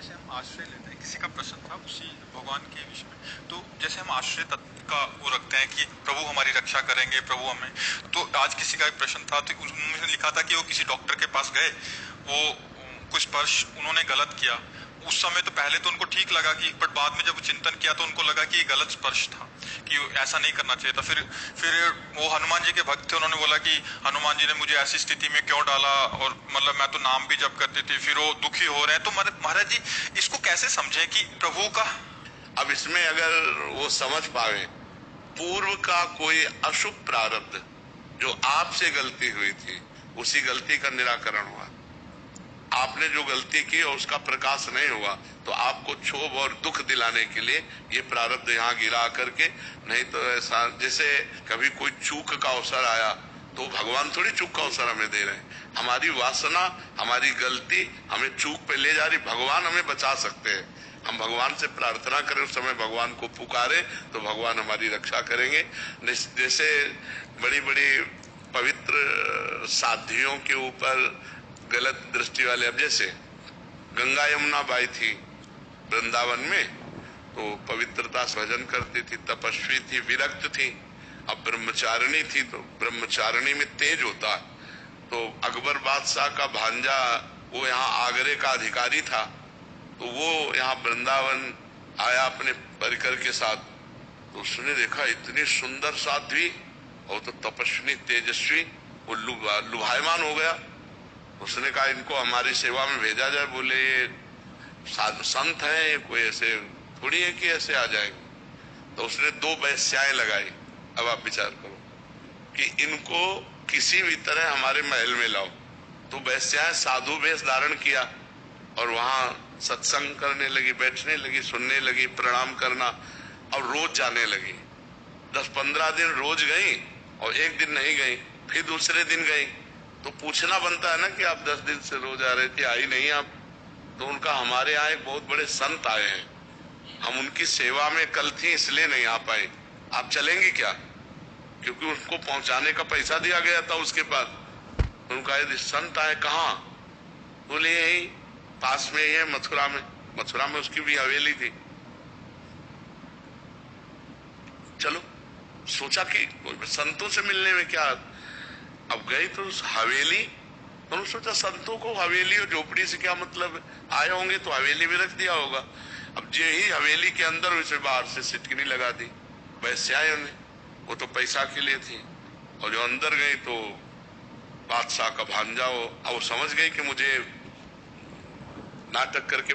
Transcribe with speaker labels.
Speaker 1: जैसे हम आश्रय लेते हैं, किसी का प्रश्न था उसी भगवान के विषय में, तो जैसे हम आश्रय तत्व का वो रखते हैं कि प्रभु हमारी रक्षा करेंगे, प्रभु हमें, तो आज किसी का एक प्रश्न था तो उन्होंने लिखा था कि वो किसी डॉक्टर के पास गए, वो कुछ स्पर्श उन्होंने गलत किया। उस समय तो पहले तो उनको ठीक लगा कि, बट बाद में जब वो चिंतन किया तो उनको लगा कि ये गलत स्पर्श था, कि ऐसा नहीं करना चाहिए था। फिर वो हनुमान जी के भक्त थे, उन्होंने बोला कि हनुमान जी ने मुझे ऐसी स्थिति में क्यों डाला, और मतलब मैं तो नाम भी जप करती थी, फिर वो दुखी हो रहे हैं। तो महाराज जी इसको कैसे समझे कि प्रभु का,
Speaker 2: अब इसमें अगर वो समझ पावे, पूर्व का कोई अशुभ प्रारब्ध जो आपसे गलती हुई थी, उसी गलती का निराकरण हुआ। आपने जो गलती की और उसका प्रकाश नहीं हुआ, तो आपको क्षोभ और दुख दिलाने के लिए ये प्रारब्ध यहाँ गिरा करके, नहीं तो ऐसा जैसे कभी कोई चूक का अवसर आया तो भगवान थोड़ी चूक का अवसर हमें दे रहे हैं। हमारी वासना, हमारी गलती हमें चूक पे ले जा रही, भगवान हमें बचा सकते हैं। हम भगवान से प्रार्थना करें, उस समय भगवान को पुकारे तो भगवान हमारी रक्षा करेंगे। जैसे बड़ी बड़ी पवित्र साधियों के ऊपर गलत दृष्टि वाले, अब जैसे गंगा यमुना बाई थी वृंदावन में, तो पवित्रता से भजन करती थी, तपस्वी थी, विरक्त थी। अब ब्रह्मचारिणी थी, तो ब्रह्मचारिणी में तेज होता है। तो अकबर बादशाह का भांजा, वो यहाँ आगरे का अधिकारी था, तो वो यहाँ वृंदावन आया अपने परिकर के साथ। तो उसने देखा इतनी सुंदर साध्वी और तो तपस्वी तेजस्वी, वो लुभायमान हो गया। उसने कहा इनको हमारी सेवा में भेजा जाए। बोले ये संत है, कोई ऐसे थोड़ी है कि ऐसे आ जाएंगे। तो उसने 2 वेश्याएं लगाई। अब आप विचार करो कि इनको किसी भी तरह हमारे महल में लाओ। तो वेश्याएं साधु वेश धारण किया और वहां सत्संग करने लगी, बैठने लगी, सुनने लगी, प्रणाम करना, और रोज जाने लगी। 10-15 दिन रोज गई और एक दिन नहीं गई, फिर दूसरे दिन गई। तो पूछना बनता है ना कि आप 10 दिन से रोज आ रहे थे, आई नहीं आप। तो उनका हमारे यहाँ एक बहुत बड़े संत आए हैं, हम उनकी सेवा में कल थी इसलिए नहीं आ पाए, आप चलेंगे क्या? क्योंकि उसको पहुंचाने का पैसा दिया गया था उसके पास। तो उनका संत आए, कहाँ? बोले यही पास में ही है, मथुरा में। मथुरा में उसकी भी हवेली थी। चलो, सोचा कि संतों से मिलने में क्या। अब गई तो हवेली, तो सोचा संतों को हवेली और झोपड़ी से क्या मतलब, आए होंगे तो हवेली में रख दिया होगा। अब यही हवेली के अंदर उसे बाहर से सिटकनी लगा दी वैश्याओं ने, वो तो पैसा के लिए थी। और जो अंदर गई तो बादशाह का भांजा हो, अब वो समझ गई कि मुझे नाटक करके